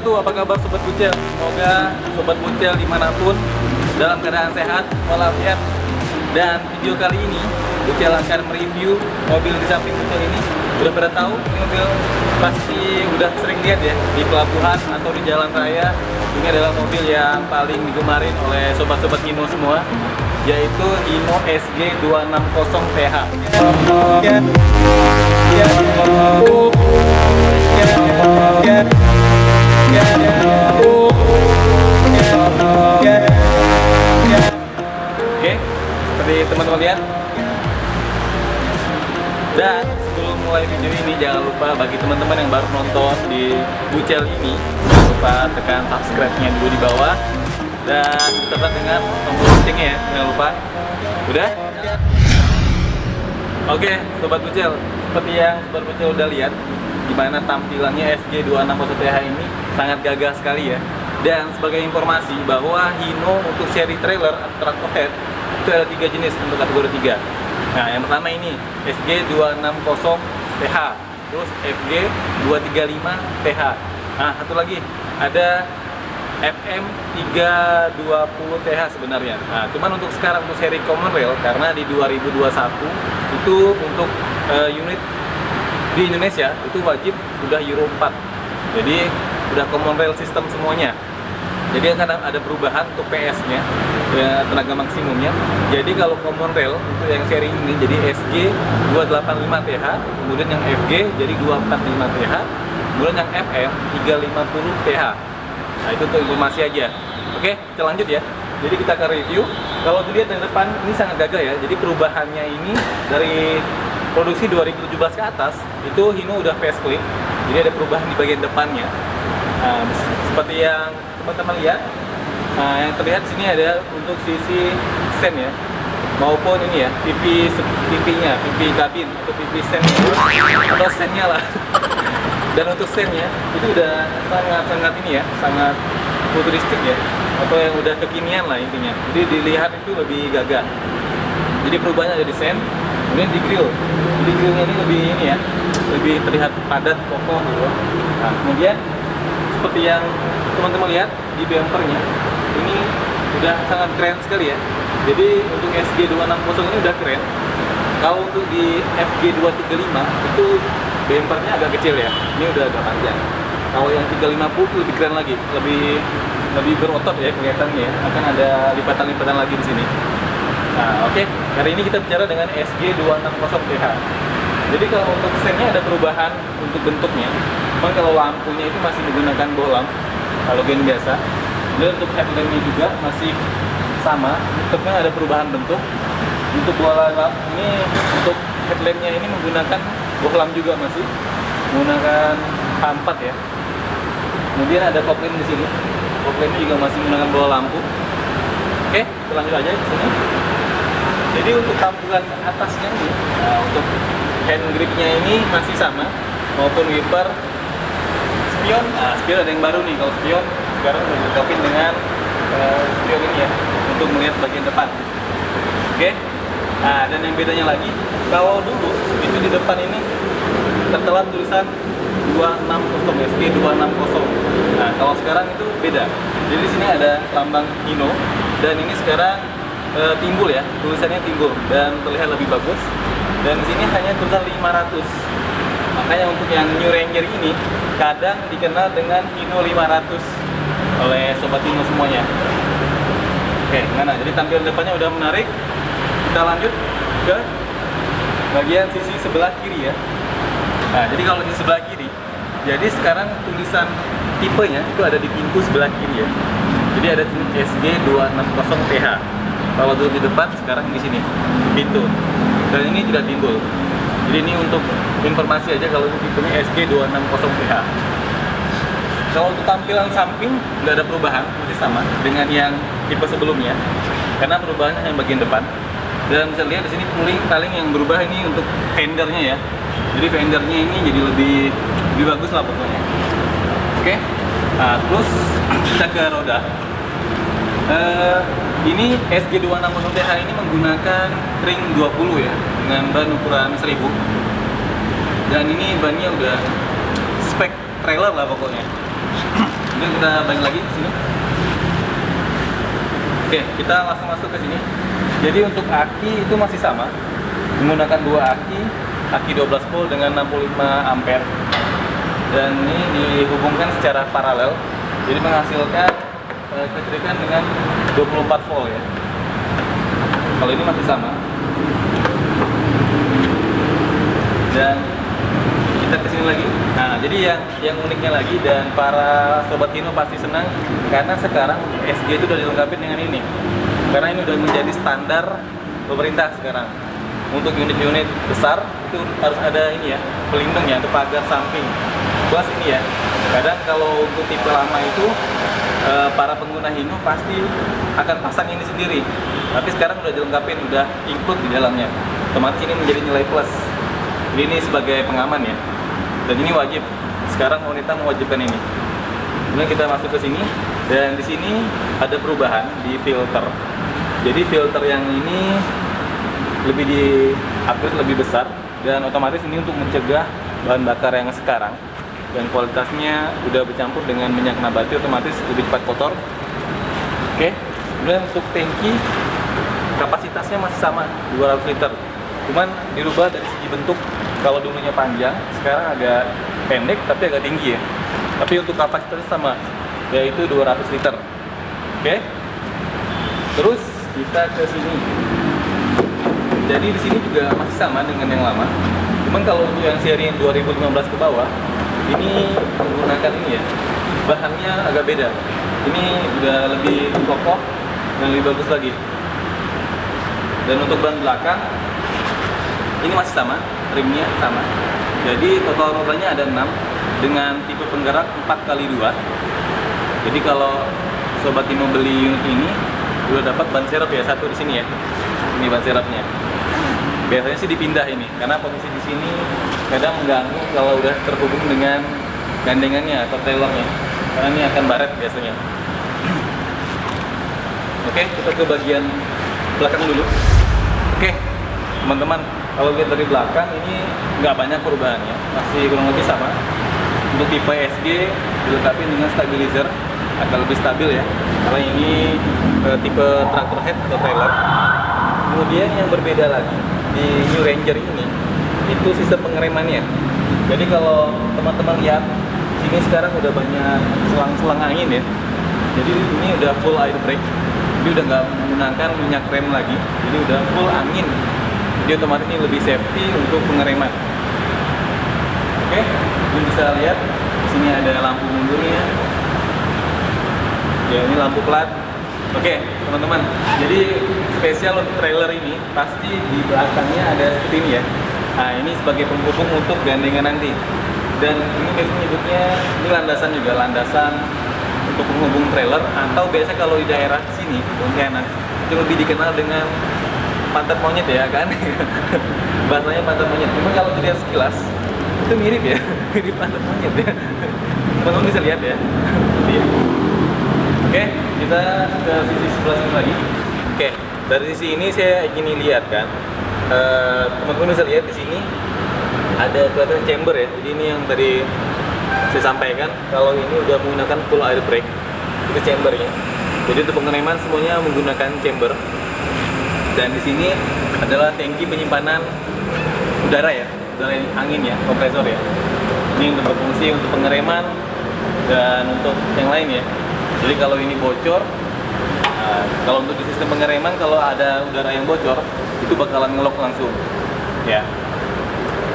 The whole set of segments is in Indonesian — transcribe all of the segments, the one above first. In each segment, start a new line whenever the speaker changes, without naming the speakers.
wabarakatuh. Apa kabar Sobat Bucel? Semoga Sobat Bucel dimanapun dalam keadaan sehat, walafiat. Dan video kali ini Bucel akan mereview mobil di samping Bucel ini. Udah pada tahu, ini mobil pasti udah sering lihat ya di pelabuhan atau di jalan raya. Ini adalah mobil yang paling digemarin oleh sobat-sobat Hino semua, yaitu Hino SG260 TH. Oke, seperti teman-teman lihat. Dan sebelum mulai video ini, jangan lupa bagi teman-teman yang baru nonton di Bucel ini, jangan lupa tekan subscribe-nya dulu di bawah dan beserta dengan tombol loncengnya ya, jangan lupa. Udah? Oke, Sobat Bucel, seperti yang Sobat Bucel udah lihat, gimana tampilannya SG260 TH ini sangat gagah sekali ya. Dan sebagai informasi bahwa Hino untuk seri trailer atau tractor head itu ada 3 jenis untuk kategori 3. Nah, yang pertama ini SG260 TH, terus FG235 TH. Nah, satu lagi ada FM320 TH sebenarnya. Nah, cuman untuk sekarang untuk seri Common Rail, karena di 2021 itu untuk unit di Indonesia itu wajib udah Euro 4. Jadi udah Common Rail sistem semuanya. Jadi akan ada perubahan untuk PS-nya, ya, tenaga maksimumnya. Jadi kalau Common Rail untuk yang seri ini jadi SG285 TH, kemudian yang FG jadi 245 TH, kemudian yang FM 350 TH. Nah, itu untuk informasi aja. Oke, kita lanjut ya. Jadi kita akan review. Kalau dilihat dari depan ini sangat gagah ya. Jadi perubahannya ini dari produksi 2017 ke atas itu Hino udah facelift. Jadi ada perubahan di bagian depannya. Nah, seperti yang teman-teman lihat, nah, yang terlihat sini ada untuk sisi sen ya, maupun ini ya pipinya, pipi kabin atau pipi sen atau sennya lah. Dan untuk sennya itu udah sangat ini ya, sangat futuristik ya, atau yang udah kekinian lah intinya. Jadi dilihat itu lebih gagah. Jadi perubahannya ada di sen, kemudian di grill. Jadi grillnya ini lebih ini ya, lebih terlihat padat, kokoh gitu. Nah, kemudian seperti yang teman-teman lihat di bumpernya, ini udah sangat keren sekali ya. Jadi untuk SG260 ini udah keren. Kalau untuk di FG235 itu bumpernya agak kecil ya, ini udah agak panjang. Kalau yang 350 itu lebih keren lagi, lebih berotot ya kelihatannya ya. Akan ada lipatan-lipatan lagi di sini. Nah, oke. Hari ini kita bicara dengan SG260 TH. Jadi kalau untuk sennya ada perubahan untuk bentuknya. Memang kalau lampunya itu masih menggunakan bohlam halogen biasa. Dan untuk headlampnya juga masih sama. Bentuknya ada perubahan bentuk. Untuk bola ini, untuk headlampnya ini menggunakan bohlam juga masih menggunakan H4 ya. Kemudian ada fog lamp di sini. Fog lampnya juga masih menggunakan bola lampu. Oke, kita lanjut aja di sini. Jadi untuk tampilan atasnya ini, nah, untuk hand gripnya ini masih sama, maupun wiper, spion. Nah, spion ada yang baru nih. Kalau spion sekarang udah dilengkapi dengan spion ini ya, untuk melihat bagian depan. Oke. Nah, dan yang bedanya lagi, kalau dulu itu di depan ini tertera tulisan 260 SG260. Nah, kalau sekarang itu beda. Jadi di sini ada lambang Hino, dan ini sekarang timbul ya, tulisannya timbul dan terlihat lebih bagus. Dan di sini hanya tulisan 500. Makanya untuk yang New Ranger ini kadang dikenal dengan Hino 500 oleh sobat Hino semuanya. Oke, gimana? Jadi tampilan depannya udah menarik. Kita lanjut ke bagian sisi sebelah kiri ya. Nah, jadi kalau di sebelah kiri, jadi sekarang tulisan tipenya itu ada di pintu sebelah kiri ya. Jadi ada SG260 TH. Kalau dulu di depan, sekarang di sini pintu. Dan ini tidak timbul. Jadi ini untuk informasi aja kalau tipenya SG260 TH. Kalau untuk tampilan samping nggak ada perubahan, masih sama dengan yang tipe sebelumnya. Karena perubahannya yang bagian depan. Dan bisa lihat di sini paling yang berubah ini untuk fendernya ya. Jadi fendernya ini jadi lebih bagus lah pokoknya. Oke. Nah, terus kita ke roda. Ini SG260 TH ini menggunakan ring 20 ya, dengan ban ukuran 1000. Dan ini bannya udah spek trailer lah pokoknya. Kemudian kita balik lagi ke sini. Oke, kita langsung masuk ke sini. Jadi untuk aki itu masih sama, menggunakan dua aki 12 volt dengan 65 ampere, dan ini dihubungkan secara paralel, jadi menghasilkan kelistrikan dengan 24 volt ya. Kalau ini masih sama. Dan kita kesini lagi. Nah, jadi yang uniknya lagi, dan para sobat Hino pasti senang karena sekarang SG itu udah dilengkapi dengan ini. Karena ini udah menjadi standar pemerintah sekarang. Untuk unit-unit besar itu harus ada ini ya, pelindung ya, untuk pagar samping. Plus ini ya. Kadang kalau untuk tipe lama itu para pengguna Hino pasti akan pasang ini sendiri. Tapi sekarang udah dilengkapi, udah include di dalamnya. Otomatis ini menjadi nilai plus. Ini sebagai pengaman ya, dan ini wajib. Sekarang wanita mewajibkan ini. Kemudian kita masuk ke sini, dan di sini ada perubahan di filter. Jadi filter yang ini lebih di-upgrade, lebih besar, dan otomatis ini untuk mencegah bahan bakar yang sekarang, dan kualitasnya udah bercampur dengan minyak nabati, otomatis lebih cepat kotor. Oke. Kemudian untuk tangki kapasitasnya masih sama 200 liter. Cuman dirubah dari segi bentuk. Kalau dulunya panjang, sekarang agak pendek tapi agak tinggi ya. Tapi untuk kapasitasnya sama, yaitu 200 liter. Oke. Terus kita ke sini. Jadi di sini juga masih sama dengan yang lama. Cuman kalau untuk yang seri 2015 ke bawah, ini menggunakan ini ya. Bahannya agak beda. Ini udah lebih kokoh dan lebih bagus lagi. Dan untuk ban belakang ini masih sama, rimnya sama. Jadi total rodanya ada 6 dengan tipe penggerak 4x2. Jadi kalau sobat Hino beli unit ini udah dapat ban serep ya, satu di sini ya. Ini ban serepnya. Biasanya sih dipindah ini karena posisi di sini kadang mengganggu kalau udah terhubung dengan gandengannya atau trailernya. Karena ini akan baret biasanya. Oke, kita ke bagian belakang dulu. Oke, teman-teman, kalau lihat dari belakang ini nggak banyak perubahannya, masih kurang lebih sama. Untuk tipe SG dilengkapi dengan stabilizer, agak lebih stabil ya, karena ini tipe tractor head atau trailer. Kemudian yang berbeda lagi di New Ranger ini, itu sistem pengeremannya. Jadi kalau teman-teman lihat, sini sekarang udah banyak selang-selang angin ya. Jadi ini udah full air brake, jadi udah nggak menggunakan minyak rem lagi, jadi udah full angin. Jadi otomatis ini lebih safety untuk pengereman. Oke, ini bisa lihat di sini ada lampu mundurnya. Ya, ini lampu plat. Oke, teman-teman. Jadi spesial untuk trailer ini pasti di belakangnya ada seperti ini ya. Nah, ini sebagai penghubung untuk gandengan nanti. Dan ini biasanya nyebutnya ini landasan juga, landasan untuk penghubung trailer, atau biasa kalau di daerah sini Pontianak itu lebih dikenal dengan pantat monyet ya kan. Bahasanya pantat monyet. Cuma kalau dilihat sekilas itu mirip ya, mirip pantat monyet ya. Teman-teman bisa lihat ya. Iya. Oke, kita ke sisi sebelah sini lagi. Oke, dari sisi ini saya ingin lihat kan. Teman-teman bisa lihat di sini ada kelihatan chamber ya. Jadi ini yang tadi saya sampaikan, kalau ini udah menggunakan full air brake, itu chambernya. Jadi untuk pengereman semuanya menggunakan chamber. Dan di sini adalah tangki penyimpanan udara ya, udara angin ya, kompresor ya. Ini untuk berfungsi untuk pengereman dan untuk yang lain ya. Jadi kalau ini bocor, kalau untuk di sistem pengereman kalau ada udara yang bocor itu bakalan ngelok langsung ya.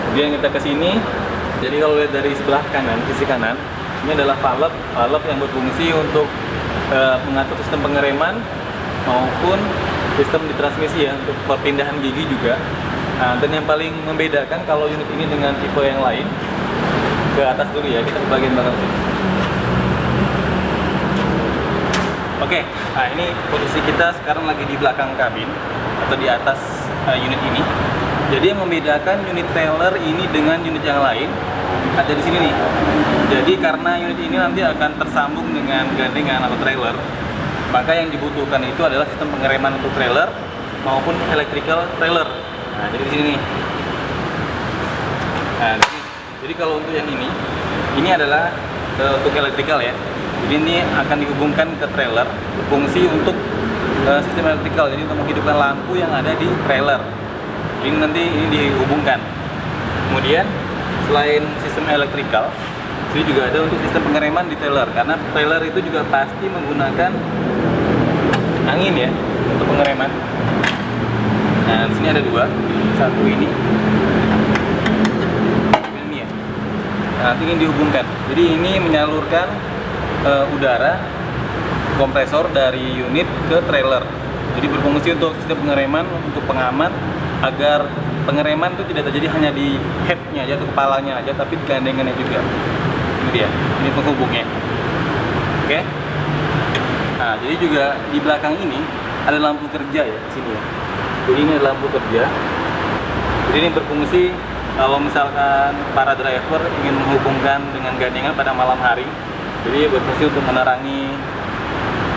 Kemudian kita ke sini. Jadi kalau lihat dari sebelah kanan, sisi kanan, ini adalah valve yang berfungsi untuk mengatur sistem pengereman maupun sistem di transmisi ya, untuk perpindahan gigi juga. Nah, dan yang paling membedakan kalau unit ini dengan tipe yang lain, ke atas dulu ya, kita ke bagian belakang sini. Oke, nah ini posisi kita sekarang lagi di belakang kabin atau di atas unit ini. Jadi yang membedakan unit trailer ini dengan unit yang lain ada di sini nih. Jadi karena unit ini nanti akan tersambung dengan gandengan atau trailer, maka yang dibutuhkan itu adalah sistem pengereman untuk trailer maupun electrical trailer. Nah, jadi di sini nih. Nah, jadi kalau untuk yang ini adalah untuk electrical ya. Jadi ini akan dihubungkan ke trailer, berfungsi untuk sistem elektrikal, jadi untuk menghidupkan lampu yang ada di trailer. Ini nanti ini dihubungkan. Kemudian selain sistem elektrikal, ini juga ada untuk sistem pengereman di trailer, karena trailer itu juga pasti menggunakan angin ya untuk pengereman. Nah, di sini ada dua, satu ini ya. Nah, nanti ini dihubungkan. Jadi ini menyalurkan udara kompresor dari unit ke trailer. Jadi berfungsi untuk sistem pengereman, untuk pengaman, agar pengereman itu tidak terjadi hanya di headnya aja atau kepalanya aja, tapi di gandengannya juga. Ini dia, ini penghubungnya. Oke. Nah, jadi juga di belakang ini ada lampu kerja ya, di sini ya. Jadi ini adalah lampu kerja. Jadi ini berfungsi kalau misalkan para driver ingin menghubungkan dengan gandengan pada malam hari. Jadi berfungsi untuk menerangi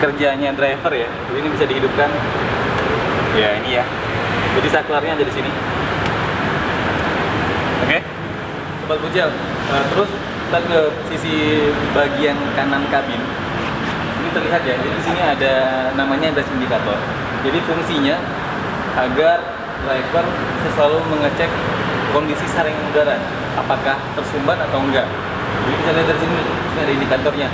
kerjanya driver ya. Jadi ini bisa dihidupkan. Ya ini ya. Jadi saklarnya ada di sini. Oke. Sobat Bujel. Terus kita ke sisi bagian kanan kabin. Ini terlihat ya. Jadi di sini ada namanya dash indicator. Jadi fungsinya agar driver selalu mengecek kondisi saringan udara, apakah tersumbat atau enggak. Jadi bisa lihat dari sini ada indikatornya.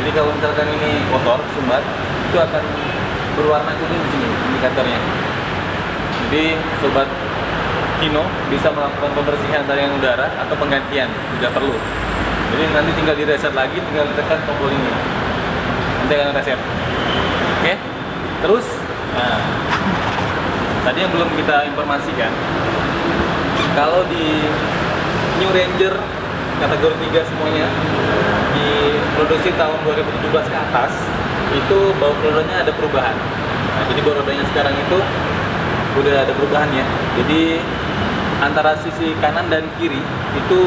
Jadi kalau misalkan ini kotor, sumbat, itu akan berwarna kuning di sini indikatornya. Jadi sobat Hino bisa melakukan pembersihan saringan udara atau penggantian jika perlu. Jadi nanti tinggal di reset lagi, tinggal ditekan tombol ini. Nanti akan reset. Oke. Terus, nah, tadi yang belum kita informasikan, kalau di New Ranger kategori 3 semuanya diproduksi tahun 2017 ke atas, itu baut rodanya ada perubahan. Nah, jadi baut rodanya sekarang itu udah ada perubahannya. Jadi antara sisi kanan dan kiri itu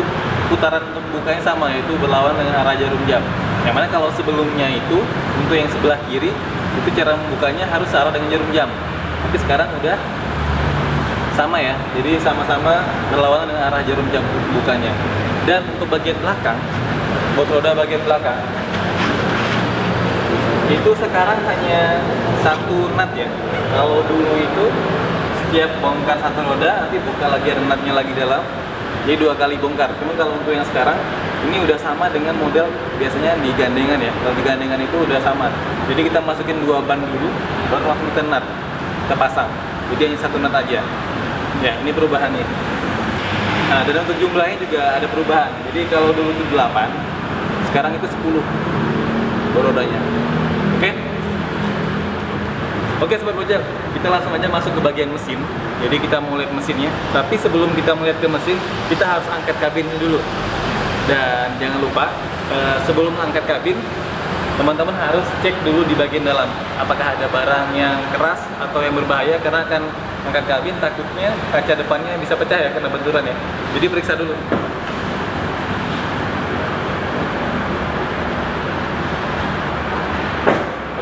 putaran untuk bukanya sama, yaitu berlawan dengan arah jarum jam. Yang mana kalau sebelumnya itu untuk yang sebelah kiri itu cara membukanya harus arah dengan jarum jam. Tapi sekarang udah sama ya, jadi sama-sama berlawanan dengan arah jarum jam bukanya. Dan untuk bagian belakang, baut roda bagian belakang itu sekarang hanya satu nut ya. Kalau dulu itu setiap bongkar satu roda nanti buka lagi ada nutnya lagi dalam, jadi 2 kali bongkar. Cuma kalau untuk yang sekarang ini udah sama dengan model biasanya di gandengan ya. Kalau di gandengan itu udah sama, jadi kita masukin 2 ban dulu baru langsung kita nut, kita pasang. Jadi hanya satu nut aja ya. Ini perubahannya. Nah, dan untuk jumlahnya juga ada perubahan. Jadi kalau dulu itu 8, sekarang itu 10 rodanya. Oke? Oke Sobat Bujel, kita langsung aja masuk ke bagian mesin. Jadi kita mau lihat mesinnya. Tapi sebelum kita melihat ke mesin, kita harus angkat kabin dulu. Dan jangan lupa, sebelum angkat kabin, teman-teman harus cek dulu di bagian dalam. Apakah ada barang yang keras atau yang berbahaya, karena akan angkat kabin, takutnya kaca depannya bisa pecah ya karena benturan ya. Jadi periksa dulu.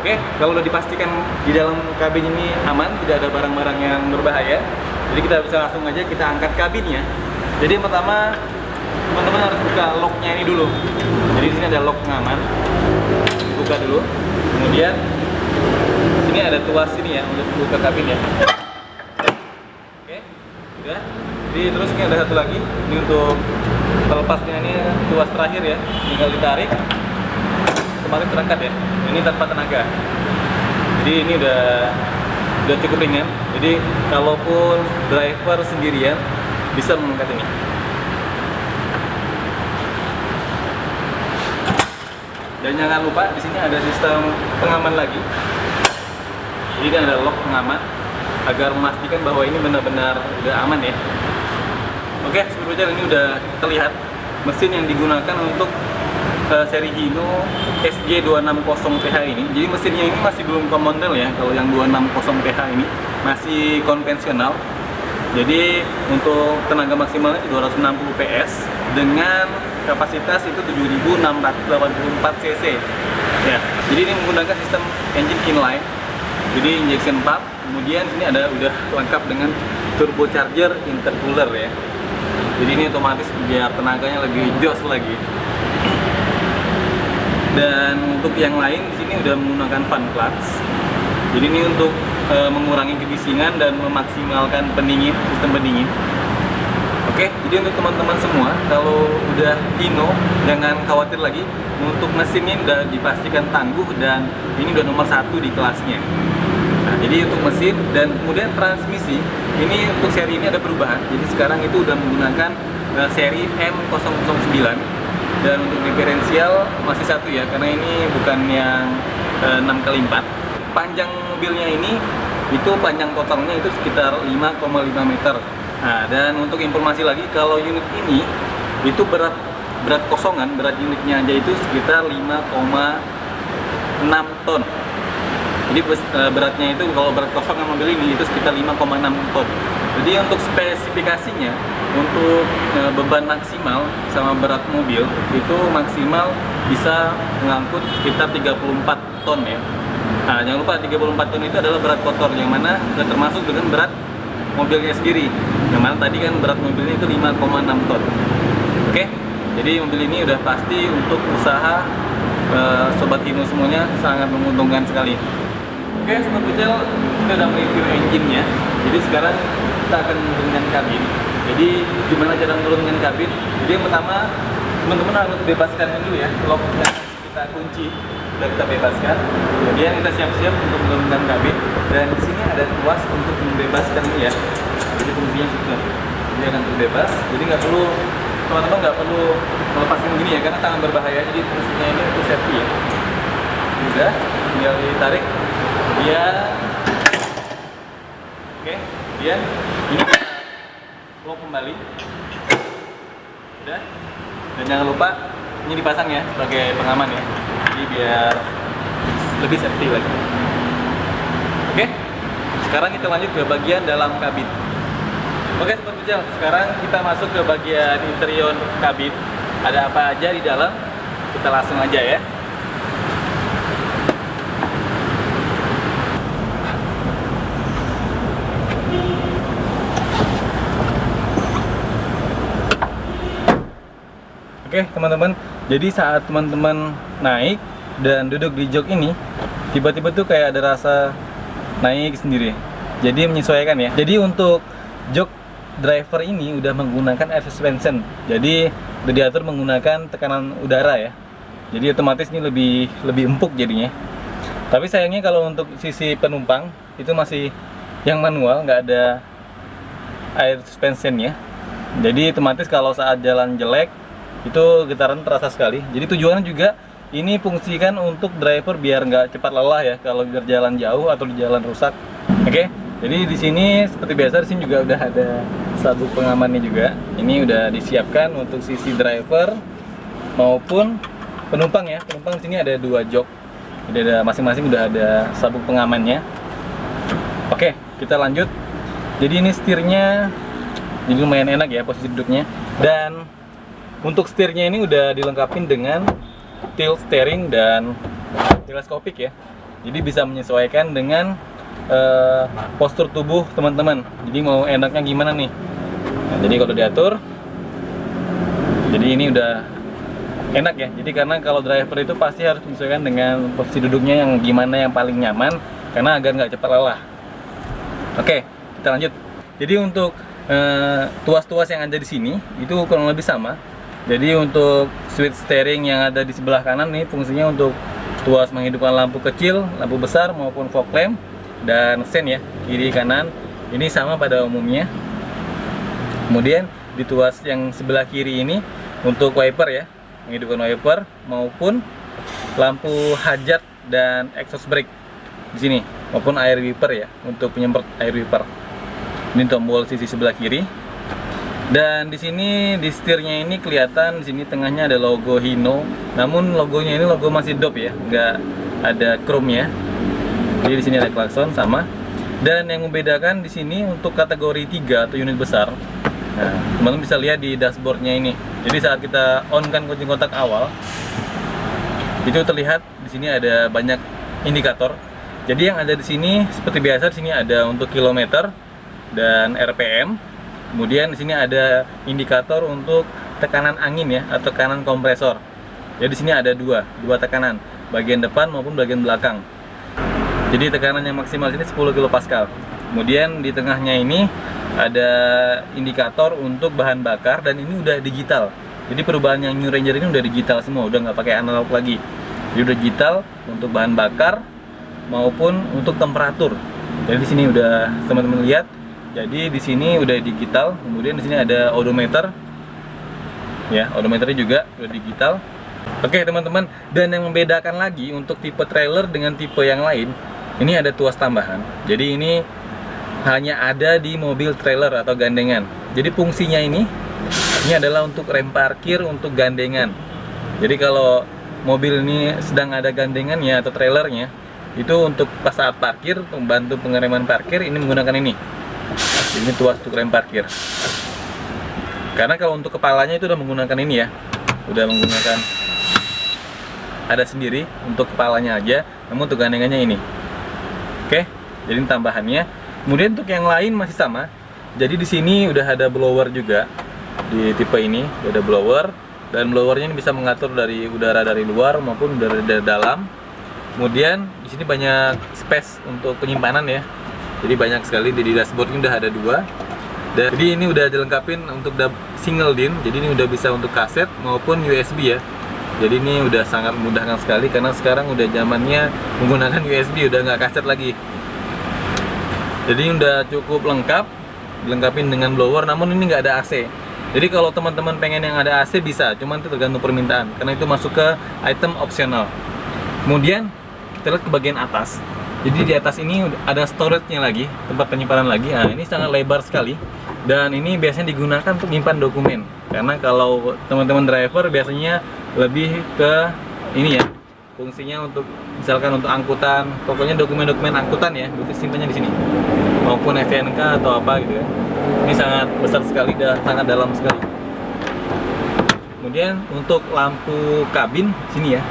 Oke, kalau udah dipastikan di dalam kabin ini aman, tidak ada barang-barang yang berbahaya, jadi kita bisa langsung aja kita angkat kabinnya. Jadi yang pertama, teman-teman harus buka locknya ini dulu. Jadi di sini ada lock pengaman, dibuka dulu. Kemudian sini ada tuas sini ya untuk buka kabin ya. Oke, udah. Jadi terus ini ada satu lagi, ini untuk pelepasnya, ini tuas terakhir ya, tinggal ditarik. Kemarin terangkat ya, ini tanpa tenaga. Jadi ini udah cukup ringan. Jadi kalaupun driver sendirian bisa mengangkat ini. Dan jangan lupa di sini ada sistem pengaman lagi. Jadi ini ada lock pengaman agar memastikan bahwa ini benar-benar udah aman ya. Oke, sebelumnya ini udah terlihat mesin yang digunakan untuk seri Hino SG260PH ini. Jadi mesinnya ini masih belum komodel ya. Kalau yang 260PH ini masih konvensional. Jadi untuk tenaga maksimalnya 260 PS dengan kapasitas itu 7.684 cc. Ya. Jadi ini menggunakan sistem engine inline. Jadi injection pump. Kemudian sini ada udah lengkap dengan turbocharger intercooler ya. Jadi ini otomatis biar tenaganya lebih jos lagi. Dan untuk yang lain di sini udah menggunakan fan clutch. Jadi ini untuk mengurangi kebisingan dan memaksimalkan sistem pendingin. Oke, jadi untuk teman-teman semua, kalau udah Hino, jangan khawatir lagi. Untuk mesinnya udah dipastikan tangguh dan ini udah nomor 1 di kelasnya. Nah, jadi untuk mesin dan kemudian transmisi, ini untuk seri ini ada perubahan. Jadi sekarang itu udah menggunakan seri M009 dan untuk diferensial masih 1 ya, karena ini bukan yang 6x4. Panjang mobilnya ini itu panjang totalnya itu sekitar 5,5 meter. Nah, dan untuk informasi lagi, kalau unit ini itu berat kosongan, berat unitnya aja itu sekitar 5,6 ton. Jadi beratnya itu kalau berat kosongan mobil ini itu sekitar 5,6 ton. Jadi untuk spesifikasinya, untuk beban maksimal sama berat mobil itu maksimal bisa mengangkut sekitar 34 ton ya. Nah, jangan lupa 34 ton itu adalah berat kotor, yang mana sudah termasuk dengan berat mobilnya sendiri. Yang mana tadi kan berat mobilnya itu 5,6 ton. Oke, jadi mobil ini udah pasti untuk usaha Sobat Hino semuanya sangat menguntungkan sekali. Oke, Sobat Pucel, kita udah mereview engine-nya. Jadi sekarang kita akan menurunkan kabin. Jadi gimana cara menurunkan kabin? Jadi yang pertama, teman-teman harus bebaskan dulu ya locknya, kita kunci dan kita bebaskan. Kemudian kita siap-siap untuk menurunkan kabin. Dan di sini ada tuas untuk membebaskan ini ya. Jadi fungsinya itu, dia akan terbebas. Jadi teman-teman nggak perlu melepaskan gini ya, karena sangat berbahaya. Jadi fungsinya ini untuk safety ya. Udah, tinggal ditarik. Dia, oke, dia ini lock kembali. Udah. Dan jangan lupa ini dipasang ya sebagai pengaman ya. Jadi biar lebih safety lagi. Oke, sekarang kita lanjut ke bagian dalam kabin. Oke Sobat Pucel, sekarang kita masuk ke bagian interior kabin. Ada apa aja di dalam? Kita langsung aja ya. Oke teman-teman, jadi saat teman-teman naik dan duduk di jok ini, tiba-tiba tuh kayak ada rasa naik sendiri. Jadi menyesuaikan ya. Jadi untuk jok driver ini udah menggunakan air suspension. Jadi udah diatur menggunakan tekanan udara ya. Jadi otomatis ini lebih empuk jadinya. Tapi sayangnya kalau untuk sisi penumpang itu masih yang manual, nggak ada air suspension ya. Jadi otomatis kalau saat jalan jelek itu getaran terasa sekali. Jadi tujuannya juga ini fungsikan untuk driver biar nggak cepat lelah ya kalau berjalan jauh atau di jalan rusak. Oke, jadi di sini seperti biasa di sini juga udah ada sabuk pengamannya juga. Ini udah disiapkan untuk sisi driver maupun penumpang ya. Penumpang di sini ada 2 jok. Jadi ada masing-masing udah ada sabuk pengamannya. Oke, kita lanjut. Jadi ini setirnya jadi lumayan enak ya posisi duduknya. Dan untuk setirnya ini udah dilengkapi dengan tilt steering dan teleskopik ya. Jadi bisa menyesuaikan dengan postur tubuh teman-teman. Jadi mau enaknya gimana nih? Nah, jadi kalau diatur, jadi ini udah enak ya. Jadi karena kalau driver itu pasti harus menyesuaikan dengan posisi duduknya yang gimana yang paling nyaman, karena agar nggak cepat lelah. Oke, kita lanjut. Jadi untuk tuas-tuas yang ada di sini itu kurang lebih sama. Jadi untuk switch steering yang ada di sebelah kanan nih fungsinya untuk tuas menghidupkan lampu kecil, lampu besar maupun fog lamp dan sen ya, kiri kanan. Ini sama pada umumnya. Kemudian di tuas yang sebelah kiri ini untuk wiper ya, menghidupkan wiper maupun lampu hajat dan exhaust brake di sini maupun air wiper ya untuk penyemprot air wiper. Ini tombol sisi sebelah kiri. Dan di sini di setirnya ini kelihatan di sini tengahnya ada logo Hino. Namun logonya ini logo masih dop ya, nggak ada chrome ya. Jadi di sini ada klakson sama. Dan yang membedakan di sini untuk kategori 3 atau unit besar. Nah, teman-teman bisa lihat di dashboardnya ini. Jadi saat kita on kan kunci kontak awal, itu terlihat di sini ada banyak indikator. Jadi yang ada di sini seperti biasa di sini ada untuk kilometer dan RPM. Kemudian di sini ada indikator untuk tekanan angin ya atau tekanan kompresor. Jadi di sini ada dua tekanan, bagian depan maupun bagian belakang. Jadi tekanan yang maksimal sini 10 kPa. Kemudian di tengahnya ini ada indikator untuk bahan bakar, dan ini udah digital. Jadi perubahan yang New Ranger ini udah digital semua, udah nggak pakai analog lagi. Jadi udah digital untuk bahan bakar maupun untuk temperatur. Jadi di sini udah teman-teman lihat. Jadi di sini udah digital. Kemudian di sini ada odometer. Ya, odometernya juga udah digital. Oke teman-teman, dan yang membedakan lagi untuk tipe trailer dengan tipe yang lain, ini ada tuas tambahan. Jadi ini hanya ada di mobil trailer atau gandengan. Jadi fungsinya ini adalah untuk rem parkir untuk gandengan. Jadi kalau mobil ini sedang ada gandengannya atau trailernya, itu untuk pas saat parkir, membantu pengereman parkir, ini menggunakan ini. Ini tuas untuk rem parkir. Karena kalau untuk kepalanya itu udah menggunakan ini ya, udah menggunakan ada sendiri untuk kepalanya aja, namun untuk gandengannya ini. Oke, jadi ini tambahannya. Kemudian untuk yang lain masih sama. Jadi di sini udah ada blower juga di tipe ini, udah ada blower, dan blowernya ini bisa mengatur dari udara dari luar maupun udara dari dalam. Kemudian di sini banyak space untuk penyimpanan ya. Jadi banyak sekali di dashboard ini udah ada dua. Dan jadi ini udah dilengkapin untuk single DIN. Jadi ini udah bisa untuk kaset maupun USB ya. Jadi ini udah sangat memudahkan sekali karena sekarang udah zamannya menggunakan USB, udah nggak kaset lagi. Jadi ini udah cukup lengkap, dilengkapin dengan blower, namun ini nggak ada AC. Jadi kalau teman-teman pengen yang ada AC bisa, cuman itu tergantung permintaan karena itu masuk ke item opsional. Kemudian kita lihat ke bagian atas. Jadi di atas ini ada storage-nya lagi, tempat penyimpanan lagi. Nah, ini sangat lebar sekali. Dan ini biasanya digunakan untuk menyimpan dokumen. Karena kalau teman-teman driver biasanya lebih ke ini ya, fungsinya untuk misalkan untuk angkutan, pokoknya dokumen-dokumen angkutan ya, itu simpannya di sini. Maupun STNK atau apa gitu ya. Ini sangat besar sekali dan sangat dalam sekali. Kemudian untuk lampu kabin sini ya.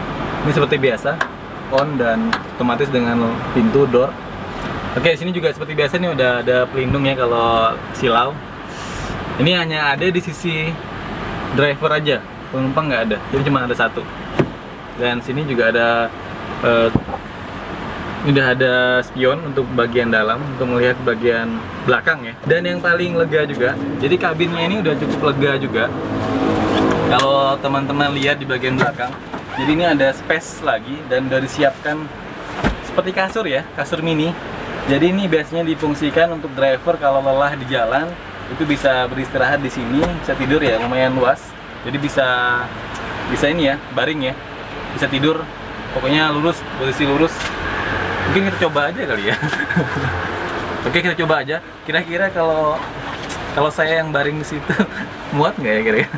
Ini seperti biasa, on dan otomatis dengan pintu door. Oke, sini juga seperti biasa nih udah ada pelindung ya kalau silau. Ini hanya ada di sisi driver aja, penumpang nggak ada, jadi cuma ada satu. Dan sini juga ada udah ada spion untuk bagian dalam, untuk melihat bagian belakang ya. Dan yang paling lega juga, jadi kabinnya ini udah cukup lega juga. Kalau teman-teman lihat di bagian belakang, jadi ini ada space lagi dan udah disiapkan seperti kasur ya, kasur mini. Jadi ini biasanya difungsikan untuk driver kalau lelah di jalan, itu bisa beristirahat di sini, bisa tidur ya, lumayan luas. Jadi bisa ini ya, baring ya, bisa tidur, pokoknya lurus, posisi lurus. Mungkin kita coba aja kali ya. Oke, kita coba aja. Kira-kira kalau saya yang baring di situ muat nggak ya kira-kira?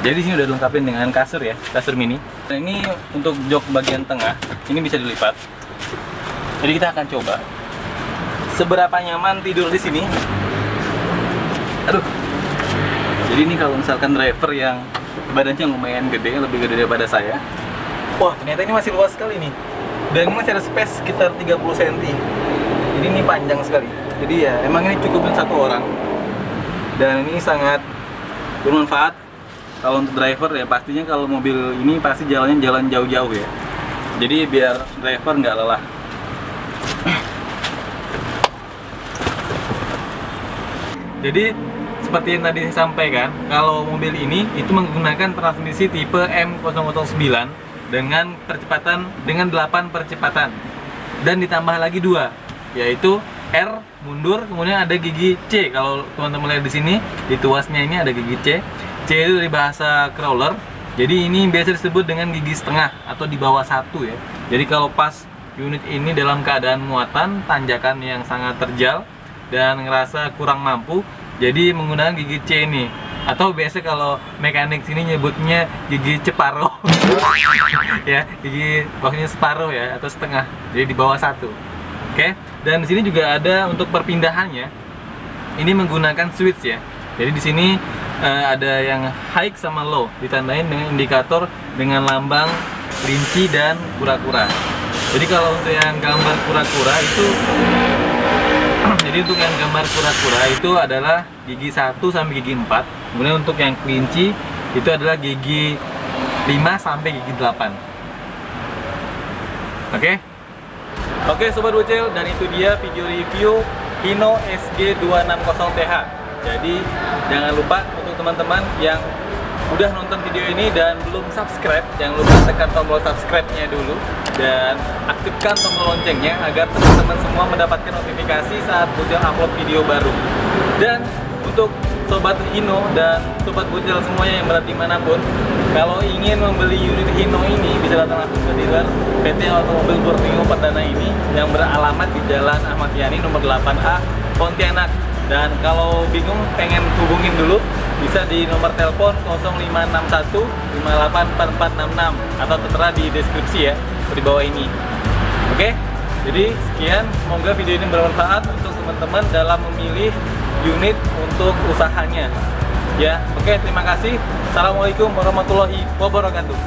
Jadi sini udah dilengkapin dengan kasur ya, kasur mini. Dan ini untuk jok bagian tengah, ini bisa dilipat. Jadi kita akan coba seberapa nyaman tidur di sini. Aduh. Jadi ini kalau misalkan driver yang badannya lumayan gede, lebih gede daripada saya. Wah, ternyata ini masih luas sekali nih. Dan ini masih ada space sekitar 30 cm. Jadi ini panjang sekali. Jadi ya, emang ini cukup untuk satu orang. Dan ini sangat bermanfaat kalau untuk driver ya. Pastinya kalau mobil ini pasti jalannya jalan jauh-jauh ya. Jadi biar driver nggak lelah. Jadi seperti yang tadi saya sampaikan, kalau mobil ini itu menggunakan transmisi tipe M009 dengan 8 percepatan dan ditambah lagi 2, yaitu R mundur, kemudian ada gigi C. Kalau teman-teman lihat di sini di tuasnya ini ada gigi C. C itu dari bahasa crawler. Jadi ini biasa disebut dengan gigi setengah atau di bawah 1 ya. Jadi kalau pas unit ini dalam keadaan muatan, tanjakan yang sangat terjal dan ngerasa kurang mampu, jadi menggunakan gigi C ini. Atau biasa kalau mekanik sini nyebutnya gigi ceparo. Ya, gigi bawahnya separuh ya, atau setengah. Jadi di bawah 1. Oke. Dan di sini juga ada untuk perpindahannya. Ini menggunakan switch ya. Jadi di sini ada yang high sama low, ditandain dengan indikator dengan lambang kelinci dan kura-kura. Jadi kalau untuk yang gambar kura-kura itu jadi untuk yang gambar kura-kura itu adalah gigi 1 sampai gigi 4. Kemudian untuk yang kelinci itu adalah gigi sampai gigi 8. Oke Sobat Bocil, dan itu dia video review Hino SG260TH. Jadi jangan lupa untuk teman-teman yang udah nonton video ini dan belum subscribe, jangan lupa tekan tombol subscribe-nya dulu dan aktifkan tombol loncengnya agar teman-teman semua mendapatkan notifikasi saat Bocil upload video baru. Dan untuk Sobat Hino dan Sobat Bocil semuanya yang berada dimanapun, kalau ingin membeli unit Hino ini bisa datang langsung ke dealer PT Automobil Borneo Perdana ini yang beralamat di Jalan Ahmad Yani nomor 8A Pontianak. Dan kalau bingung pengen hubungin dulu bisa di nomor telepon 0561 584466 atau tertera di deskripsi ya di bawah ini. Oke, jadi sekian, semoga video ini bermanfaat untuk teman-teman dalam memilih unit untuk usahanya. Ya, oke, terima kasih. Assalamualaikum warahmatullahi wabarakatuh.